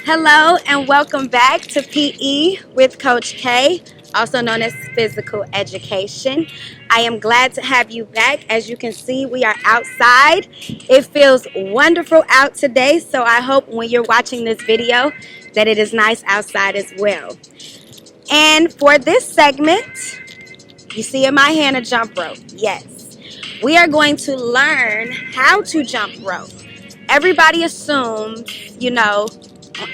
Hello and welcome back to PE with Coach K, also known as Physical Education. I am glad to have you back. As you can see, we are outside. It feels wonderful out today, so I hope when you're watching this video that it is nice outside as well. And for this segment, you see in my hand a jump rope. Yes, we are going to learn how to jump rope. Everybody assumes,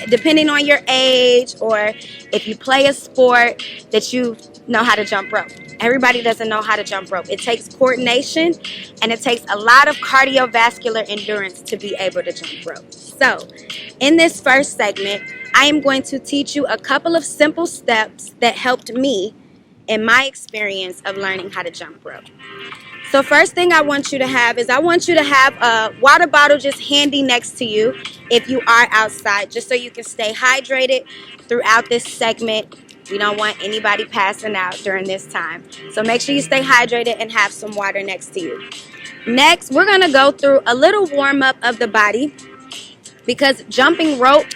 depending on your age or if you play a sport, that you know how to jump rope. Everybody doesn't know how to jump rope. It takes coordination and it takes a lot of cardiovascular endurance to be able to jump rope. So in this first segment, I am going to teach you a couple of simple steps that helped me in my experience of learning how to jump rope. So first thing I want you to have is a water bottle just handy next to you if you are outside, just so you can stay hydrated throughout this segment. We don't want anybody passing out during this time. So make sure you stay hydrated and have some water next to you. Next, we're going to go through a little warm-up of the body because jumping rope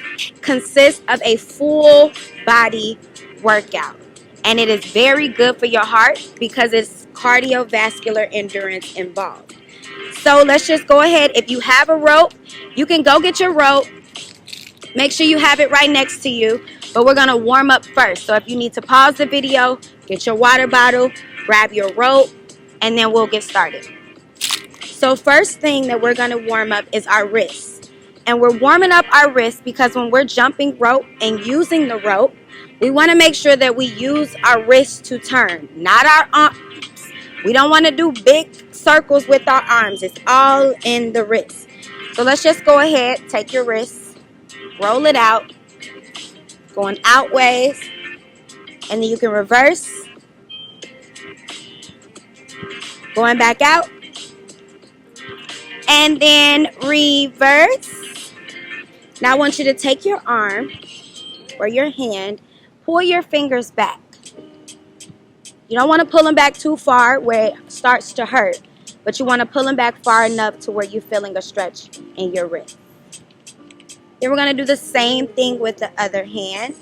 consists of a full body workout. And it is very good for your heart because it's cardiovascular endurance involved. So let's just go ahead. If you have a rope, you can go get your rope. Make sure you have it right next to you. But we're going to warm up first. So if you need to pause the video, get your water bottle, grab your rope, and then we'll get started. So first thing that we're going to warm up is our wrists. And we're warming up our wrists because when we're jumping rope and using the rope, we want to make sure that we use our wrists to turn, not our arms. We don't want to do big circles with our arms. It's all in the wrist. So let's just go ahead, take your wrist, roll it out, going outways, and then you can reverse, going back out, and then reverse. Now I want you to take your arm or your hand, pull your fingers back. You don't want to pull them back too far where it starts to hurt, but you want to pull them back far enough to where you're feeling a stretch in your wrist. Then we're going to do the same thing with the other hand.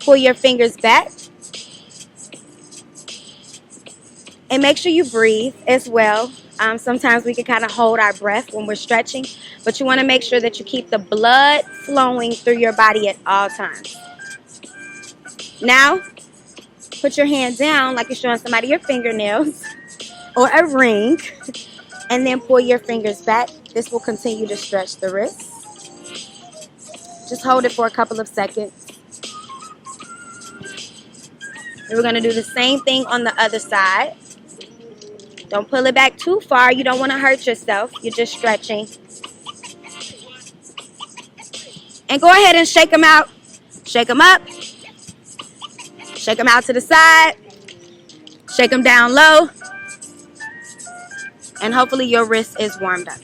Pull your fingers back. And make sure you breathe as well. Sometimes we can kind of hold our breath when we're stretching, but you want to make sure that you keep the blood flowing through your body at all times. Now, put your hand down like you're showing somebody your fingernails or a ring, and then pull your fingers back. This will continue to stretch the wrist. Just hold it for a couple of seconds. And we're going to do the same thing on the other side. Don't pull it back too far. You don't want to hurt yourself. You're just stretching. And go ahead and shake them out. Shake them up. Shake them out to the side. Shake them down low. And hopefully your wrist is warmed up.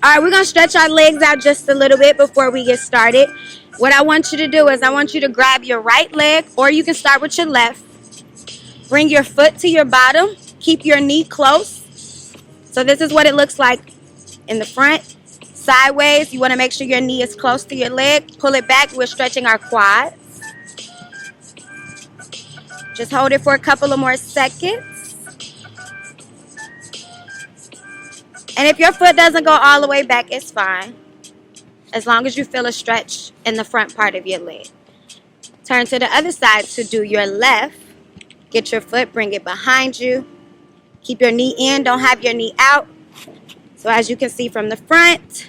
All right, we're going to stretch our legs out just a little bit before we get started. What I want you to do is I want you to grab your right leg, or you can start with your left. Bring your foot to your bottom. Keep your knee close. So this is what it looks like in the front. Sideways, you want to make sure your knee is close to your leg. Pull it back. We're stretching our quads. Just hold it for a couple of more seconds. And if your foot doesn't go all the way back, it's fine. As long as you feel a stretch in the front part of your leg. Turn to the other side to do your left. Get your foot, bring it behind you. Keep your knee in, don't have your knee out. So as you can see from the front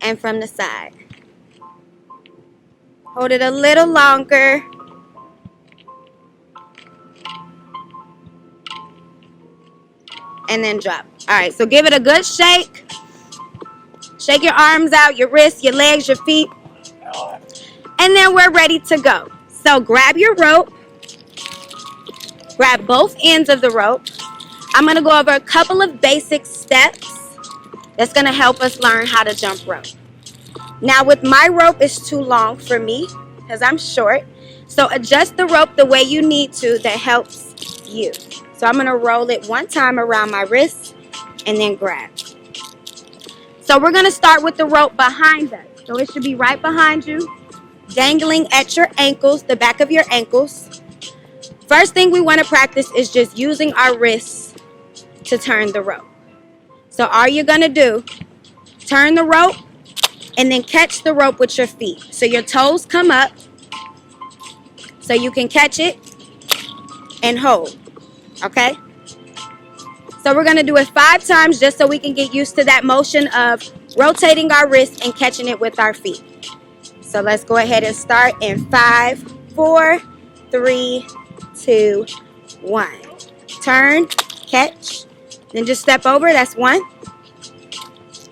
and from the side. Hold it a little longer. And then drop. All right, so give it a good shake. Shake your arms out, your wrists, your legs, your feet. And then we're ready to go. So grab your rope. Grab both ends of the rope. I'm going to go over a couple of basic steps that's going to help us learn how to jump rope. Now with my rope, it's too long for me because I'm short. So adjust the rope the way you need to that helps you. So I'm going to roll it one time around my wrist and then grab. So we're going to start with the rope behind us. So it should be right behind you, dangling at your ankles, the back of your ankles. First thing we want to practice is just using our wrists to turn the rope. So all you're going to do, turn the rope and then catch the rope with your feet. So your toes come up so you can catch it and hold. Okay? So we're going to do it 5 times just so we can get used to that motion of rotating our wrists and catching it with our feet. So let's go ahead and start in 5, 4, 3, 2, 1. Turn, catch, then just step over. That's 1.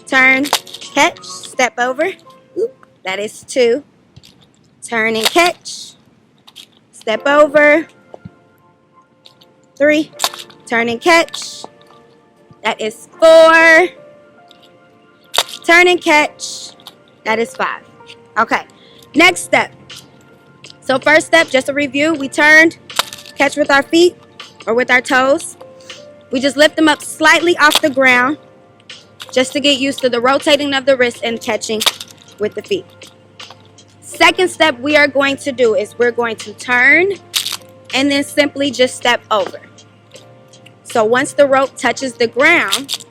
Turn, catch, step over. That is 2. Turn and catch, step over. 3. Turn and catch. That is 4. Turn and catch. That is 5. Okay, next step. So first step, just a review. We turned, catch with our feet or with our toes. We just lift them up slightly off the ground just to get used to the rotating of the wrist and catching with the feet. Second step we are going to do is we're going to turn and then simply just step over. So once the rope touches the ground,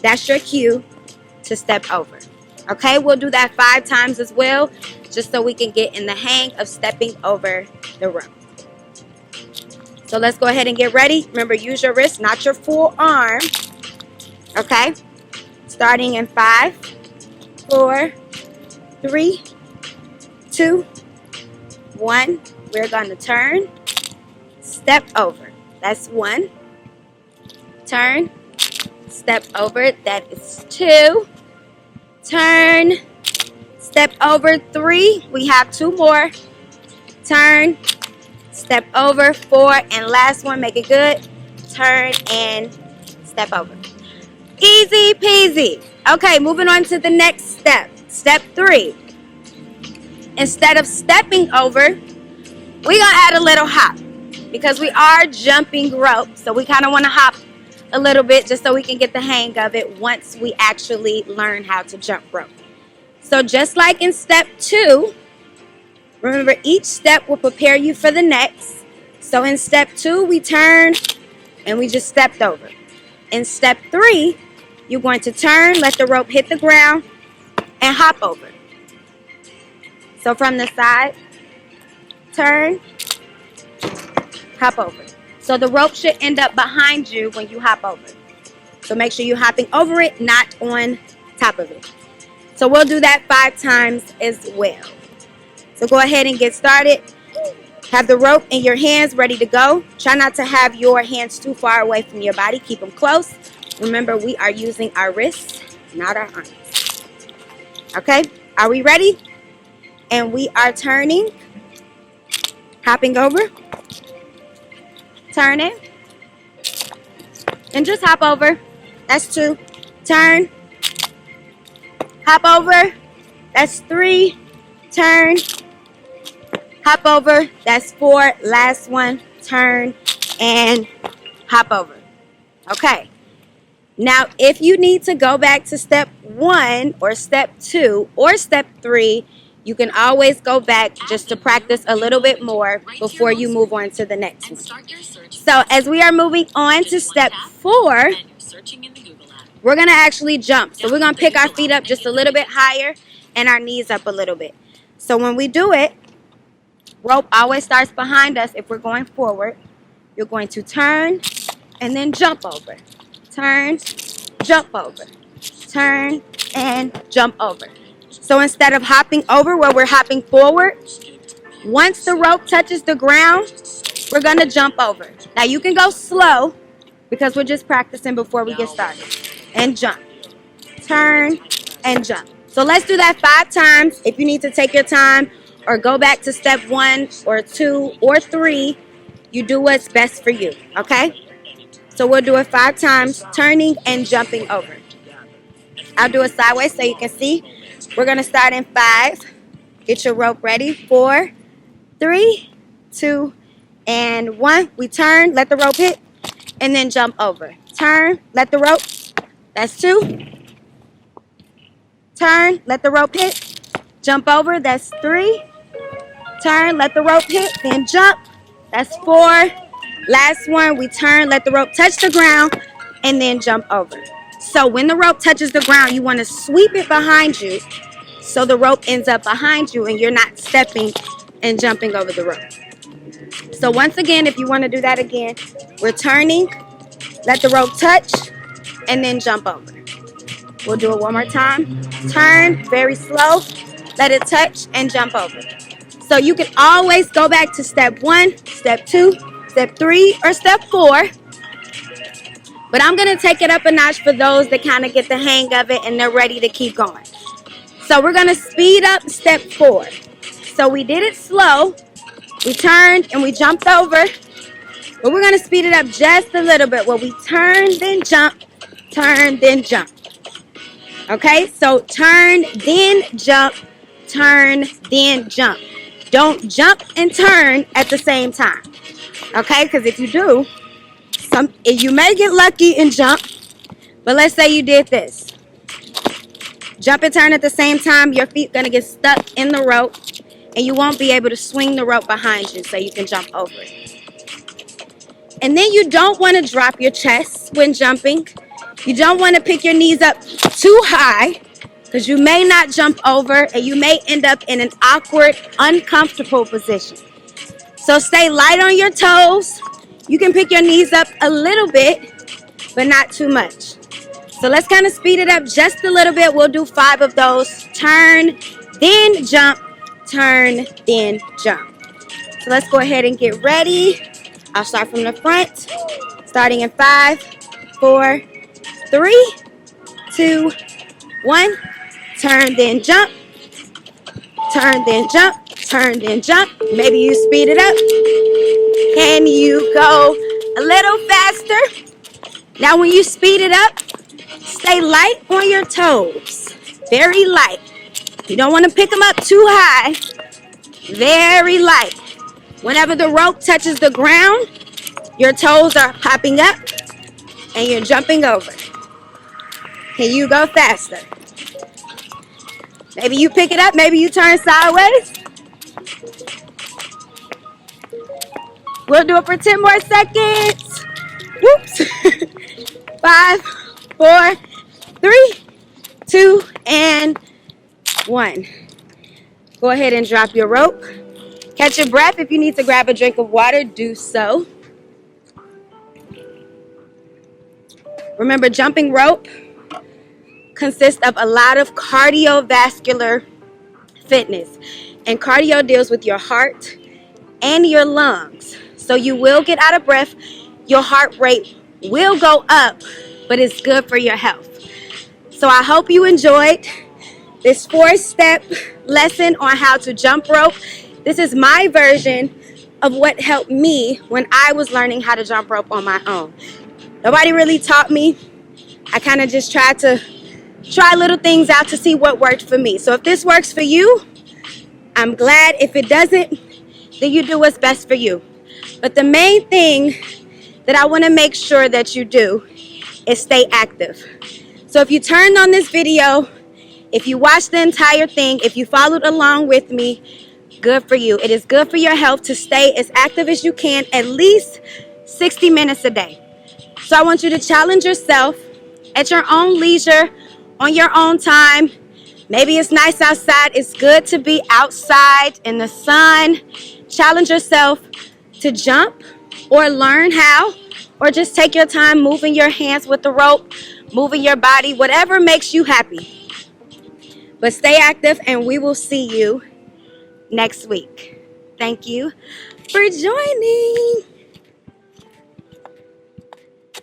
that's your cue to step over. Okay, we'll do that 5 times as well, just so we can get in the hang of stepping over the rope. So let's go ahead and get ready. Remember, use your wrist, not your full arm. Okay, starting in 5, 4, 3, 2, 1. We're going to turn, step over. That's 1. Turn, step over. That is 2. Turn, step over. 3. We have 2 more. Turn, step over. 4, and last one. Make it good. Turn and step over. Easy peasy. Okay, moving on to the next step. Step 3. Instead of stepping over, we're gonna add a little hop because we are jumping rope. So we kind of want to hop a little bit just so we can get the hang of it once we actually learn how to jump rope. So just like in step 2, remember each step will prepare you for the next. So in step 2, we turn and we just stepped over. In step 3, you're going to turn, let the rope hit the ground, and hop over. So from the side, turn, hop over. So the rope should end up behind you when you hop over. So make sure you're hopping over it, not on top of it. So we'll do that 5 times as well. So go ahead and get started. Have the rope in your hands ready to go. Try not to have your hands too far away from your body. Keep them close. Remember, we are using our wrists, not our arms. Okay, are we ready? And we are turning, hopping over, turning, and just hop over. That's 2. Turn, hop over. That's 3. Turn, hop over. That's 4. Last one. Turn and hop over. Okay. Now, if you need to go back to step 1 or step 2 or step 3, you can always go back just to practice a little bit more before you move on to the next one. So as we are moving on to step 4, we're going to actually jump. So we're going to pick our feet up just a little bit higher and our knees up a little bit. So when we do it, rope always starts behind us. If we're going forward, you're going to turn and then jump over. Turn, jump over. Turn and jump over. So instead of hopping over where we're hopping forward, once the rope touches the ground, we're going to jump over. Now you can go slow because we're just practicing before we get started. And jump. Turn and jump. So let's do that 5 times. If you need to take your time or go back to step 1 or 2 or 3, you do what's best for you, okay? So we'll do it 5 times, turning and jumping over. I'll do it sideways so you can see. We're going to start in 5. Get your rope ready. 4, 3, 2, and 1. We turn. Let the rope hit. and then jump over. Turn, let the rope, that's 2. Turn, let the rope hit, jump over, that's 3. Turn, let the rope hit, then jump, that's 4. Last one, we turn, let the rope touch the ground, and then jump over. So when the rope touches the ground, you want to sweep it behind you so the rope ends up behind you and you're not stepping and jumping over the rope. So once again, if you want to do that again, we're turning, let the rope touch, and then jump over. We'll do it one more time. Turn, very slow, let it touch, and jump over. So you can always go back to step 1, step 2, step 3, or step 4. But I'm going to take it up a notch for those that kind of get the hang of it and they're ready to keep going. So we're going to speed up step 4. So we did it slow. We turned and we jumped over. But we're going to speed it up just a little bit where we turn, then jump, turn, then jump. Okay, so turn, then jump, turn, then jump. Don't jump and turn at the same time. Okay, because if you do, you may get lucky and jump. But let's say you did this. Jump and turn at the same time. Your feet going to get stuck in the rope. And you won't be able to swing the rope behind you so you can jump over it. And then you don't want to drop your chest when jumping. You don't want to pick your knees up too high because you may not jump over and you may end up in an awkward, uncomfortable position. So stay light on your toes. You can pick your knees up a little bit, but not too much. So let's kind of speed it up just a little bit. We'll do 5 of those. Turn, then jump, turn, then jump. So let's go ahead and get ready. I'll start from the front, starting in 5, 4, 3, 2, 1. Turn, then jump. Turn, then jump. Turn, then jump. Maybe you speed it up. Can you go a little faster? Now when you speed it up, stay light on your toes. Very light. You don't want to pick them up too high. Very light. Whenever the rope touches the ground, your toes are popping up and you're jumping over. Can you go faster? Maybe you pick it up, maybe you turn sideways. We'll do it for 10 more seconds. Whoops. 5, 4, 3, 2, and 1. Go ahead and drop your rope. Catch your breath. If you need to grab a drink of water, do so. Remember, jumping rope consists of a lot of cardiovascular fitness. And cardio deals with your heart and your lungs. So you will get out of breath. Your heart rate will go up, but it's good for your health. So I hope you enjoyed this 4-step lesson on how to jump rope. This is my version of what helped me when I was learning how to jump rope on my own. Nobody really taught me. I kind of just tried to try little things out to see what worked for me. So if this works for you, I'm glad. If it doesn't, then you do what's best for you. But the main thing that I want to make sure that you do is stay active. So if you turned on this video, if you watched the entire thing, if you followed along with me, good for you. It is good for your health to stay as active as you can, at least 60 minutes a day. So I want you to challenge yourself at your own leisure, on your own time. Maybe it's nice outside. It's good to be outside in the sun. Challenge yourself to jump or learn how, or just take your time moving your hands with the rope, moving your body, whatever makes you happy. But stay active, and we will see you next week. Thank you for joining.